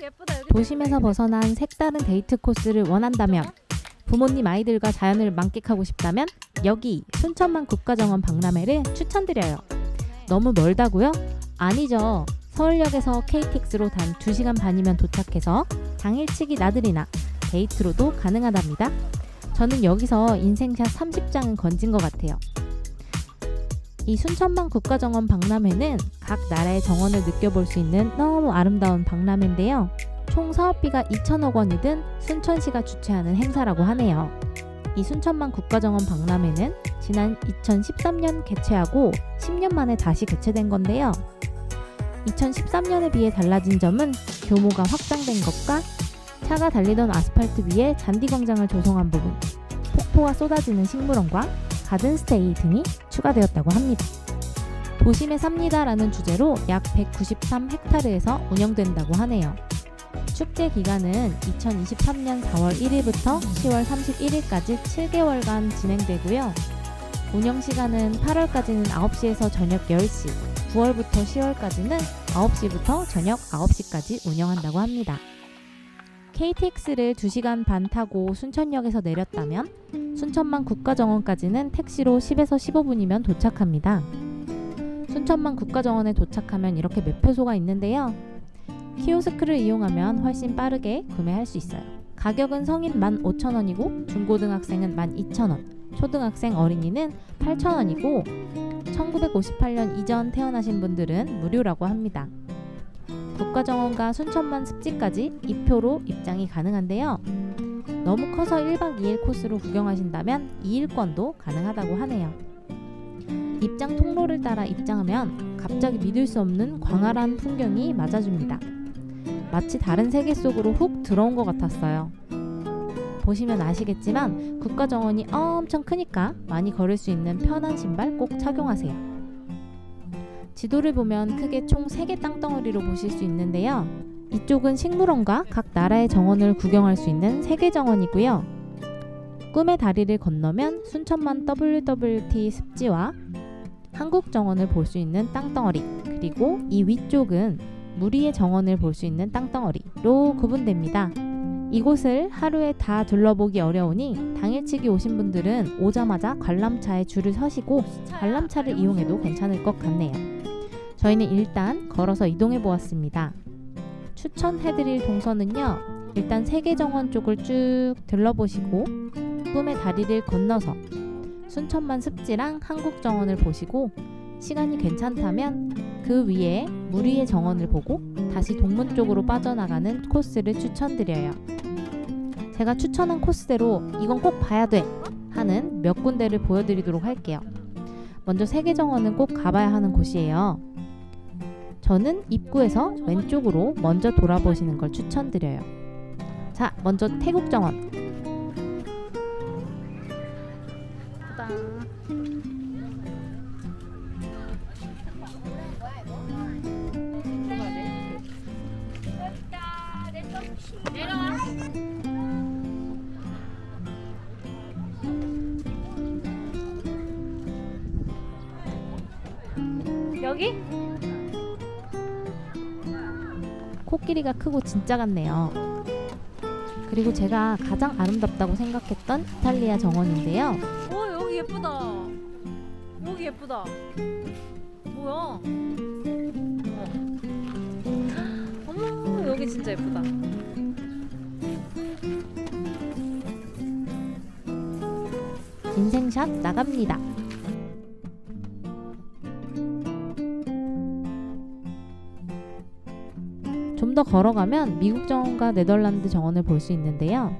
예쁘다. 여기 도심에서 벗어난 색다른 데이트 코스를 원한다면, 부모님 아이들과 자연을 만끽하고 싶다면 여기 순천만 국가정원 박람회를 추천드려요. 너무 멀다고요? 아니죠. 서울역에서 KTX로 단 2시간 반이면 도착해서 당일치기 나들이나 데이트로도 가능하답니다. 저는 여기서 인생샷 30장은 건진 것 같아요. 이 순천만 국가정원 박람회는 각 나라의 정원을 느껴볼 수 있는 너무 아름다운 박람회인데요. 총 사업비가 2천억 원이 든 순천시가 주최하는 행사라고 하네요. 이 순천만 국가정원 박람회는 지난 2013년 개최하고 10년 만에 다시 개최된 건데요. 2013년에 비해 달라진 점은 규모가 확장된 것과 차가 달리던 아스팔트 위에 잔디광장을 조성한 부분, 폭포가 쏟아지는 식물원과 가든스테이 등이 추가되었다고 합니다. 도심에 삽니다라는 주제로 약 193헥타르에서 운영된다고 하네요. 축제 기간은 2023년 4월 1일부터 10월 31일까지 7개월간 진행되고요. 운영 시간은 8월까지는 9시에서 저녁 10시, 9월부터 10월까지는 9시부터 저녁 9시까지 운영한다고 합니다. KTX를 2시간 반 타고 순천역에서 내렸다면 순천만 국가정원까지는 택시로 10에서 15분이면 도착합니다. 순천만 국가정원에 도착하면 이렇게 매표소가 있는데요. 키오스크를 이용하면 훨씬 빠르게 구매할 수 있어요. 가격은 성인 15,000원이고 중고등학생은 12,000원, 초등학생 어린이는 8,000원이고 1958년 이전 태어나신 분들은 무료라고 합니다. 국가정원과 순천만 습지까지 2표로 입장이 가능한데요. 너무 커서 1박 2일 코스로 구경하신다면 2일권도 가능하다고 하네요. 입장 통로를 따라 입장하면 갑자기 믿을 수 없는 광활한 풍경이 맞아줍니다. 마치 다른 세계 속으로 훅 들어온 것 같았어요. 보시면 아시겠지만 국가정원이 엄청 크니까 많이 걸을 수 있는 편한 신발 꼭 착용하세요. 지도를 보면 크게 총 3개 땅덩어리로 보실 수 있는데요. 이쪽은 식물원과 각 나라의 정원을 구경할 수 있는 세계정원이고요. 꿈의 다리를 건너면 순천만 WWT 습지와 한국정원을 볼 수 있는 땅덩어리, 그리고 이 위쪽은 무리의 정원을 볼 수 있는 땅덩어리로 구분됩니다. 이곳을 하루에 다 둘러보기 어려우니 당일치기 오신 분들은 오자마자 관람차에 줄을 서시고 관람차를 이용해도 괜찮을 것 같네요. 저희는 일단 걸어서 이동해 보았습니다. 추천해드릴 동선은요, 일단 세계정원 쪽을 쭉 둘러보시고 꿈의 다리를 건너서 순천만 습지랑 한국정원을 보시고 시간이 괜찮다면 그 위에 무리의 정원을 보고 다시 동문 쪽으로 빠져나가는 코스를 추천드려요. 제가 추천한 코스대로 이건 꼭 봐야 돼 하는 몇 군데를 보여드리도록 할게요. 먼저 세계정원은 꼭 가봐야 하는 곳이에요. 저는 입구에서 왼쪽으로 먼저 돌아보시는 걸 추천드려요. 자, 먼저 태국정원. 여기? 코끼리가 크고 진짜 같네요. 그리고 제가 가장 아름답다고 생각했던 이탈리아 정원인데요. 오, 여기 예쁘다. 여기 예쁘다. 뭐야? 어머, 여기 진짜 예쁘다. 인생샷 나갑니다. 좀 더 걸어가면 미국 정원과 네덜란드 정원을 볼 수 있는데요.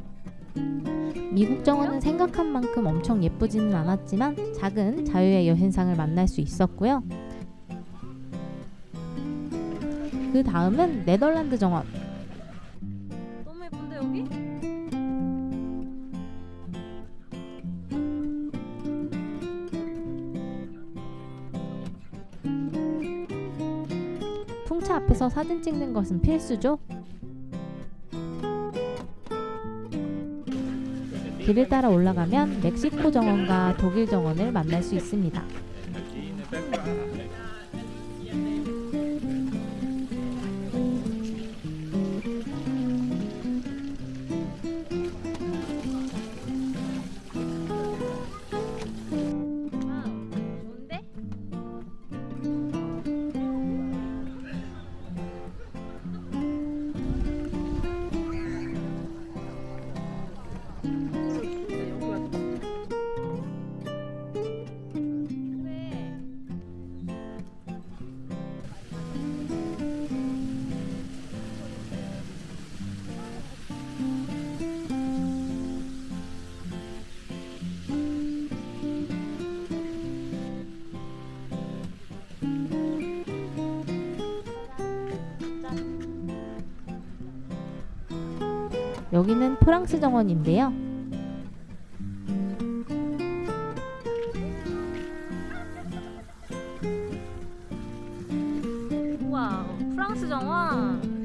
미국 정원은 생각한 만큼 엄청 예쁘지는 않았지만 작은 자유의 여신상을 만날 수 있었고요. 그 다음은 네덜란드 정원. 너무 예쁜데 여기? 풍차 앞에서 사진 찍는 것은 필수죠. 길을 따라 올라가면 멕시코 정원과 독일 정원을 만날 수 있습니다. 여기는 프랑스 정원인데요. 우와, 프랑스 정원.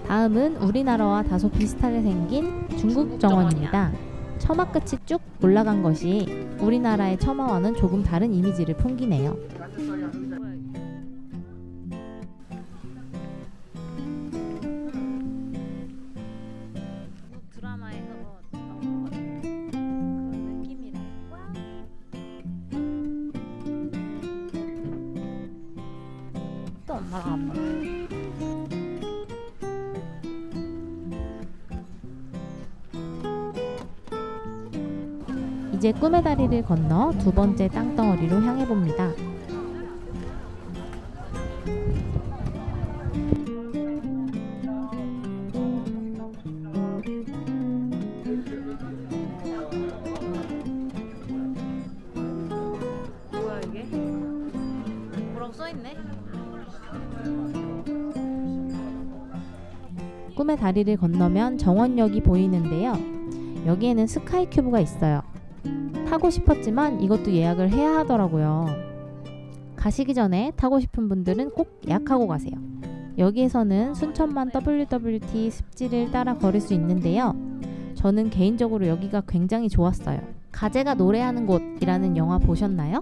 다음은 우리나라와 다소 비슷하게 생긴 중국 정원입니다. 처마 끝이 쭉 올라간 것이 우리나라의 처마와는 조금 다른 이미지를 풍기네요. 드라마에서 나온 것 같은 그런 느낌이라. 또 엄마랑 아빠. 이제 꿈의 다리를 건너 두 번째 땅덩어리로 향해 봅니다. 뭐야 이게? 뭐라고 써있네? 꿈의 다리를 건너면 정원역이 보이는데요. 여기에는 스카이큐브가 있어요. 타고 싶었지만 이것도 예약을 해야 하더라고요. 가시기 전에 타고 싶은 분들은 꼭 예약하고 가세요. 여기에서는 순천만 WWT 습지를 따라 걸을 수 있는데요. 저는 개인적으로 여기가 굉장히 좋았어요. 가재가 노래하는 곳이라는 영화 보셨나요?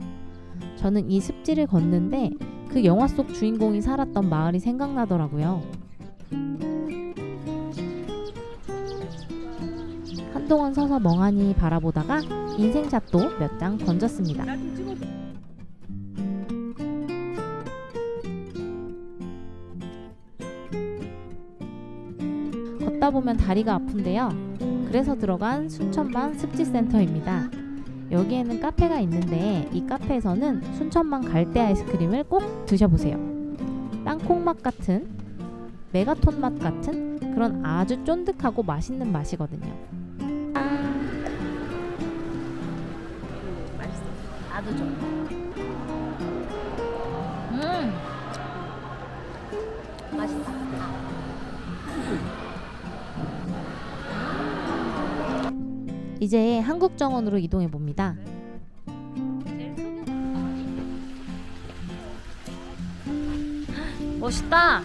저는 이 습지를 걷는데 그 영화 속 주인공이 살았던 마을이 생각나더라고요. 한동안 서서 멍하니 바라보다가 인생샷도 몇 장 건졌습니다. 걷다 보면 다리가 아픈데요. 그래서 들어간 순천만 습지센터입니다. 여기에는 카페가 있는데 이 카페에서는 순천만 갈대 아이스크림을 꼭 드셔보세요. 땅콩 맛 같은, 메가톤 맛 같은 그런 아주 쫀득하고 맛있는 맛이거든요. 맛있어. 나도 좀. 맛있다. 이제 한국 정원으로 이동해 봅니다. 제일 크게. 멋있다.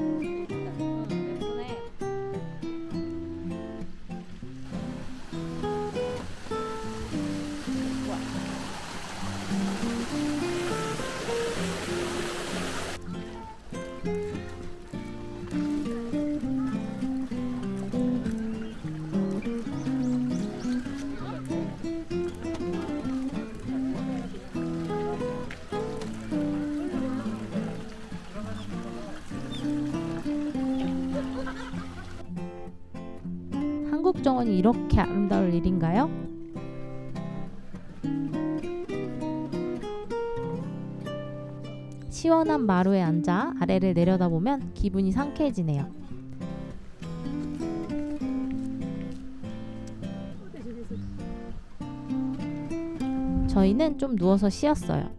예쁘네. 한국 정원이 이렇게 아름다울 일인가요? 시원한 마루에 앉아 아래를 내려다보면 기분이 상쾌해지네요. 저희는 좀 누워서 쉬었어요.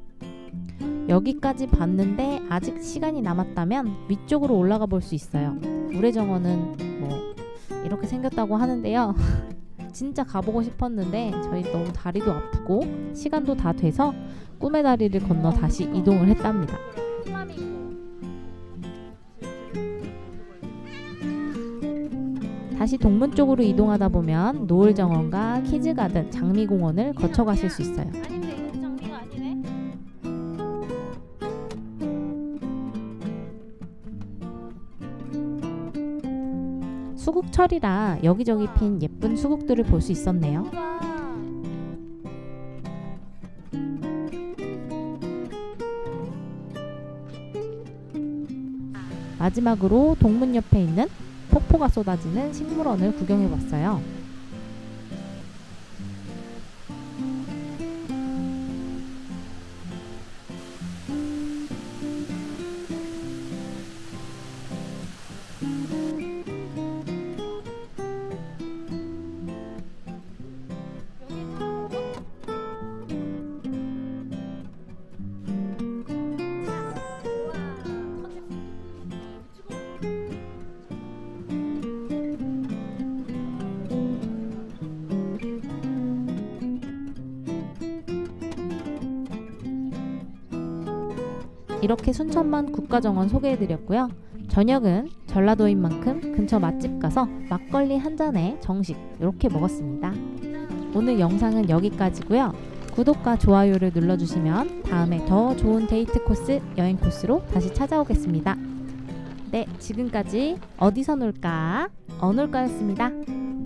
여기까지 봤는데 아직 시간이 남았다면 위쪽으로 올라가 볼 수 있어요. 우레정원은 뭐 이렇게 생겼다고 하는데요. 진짜 가보고 싶었는데 저희 너무 다리도 아프고 시간도 다 돼서 꿈의 다리를 건너 다시 이동을 했답니다. 다시 동문 쪽으로 이동하다 보면 노을정원과 키즈가든, 장미공원을 거쳐 가실 수 있어요. 아닌데 이거 장미가 아니네. 수국철이라 여기저기 핀 예쁜 수국들을 볼 수 있었네요. 마지막으로 동문 옆에 있는 폭포가 쏟아지는 식물원을 구경해봤어요. 이렇게 순천만 국가정원 소개해드렸고요. 저녁은 전라도인 만큼 근처 맛집 가서 막걸리 한 잔에 정식 이렇게 먹었습니다. 오늘 영상은 여기까지고요. 구독과 좋아요를 눌러주시면 다음에 더 좋은 데이트 코스, 여행 코스로 다시 찾아오겠습니다. 네, 지금까지 어디서 놀까? 어놀까였습니다.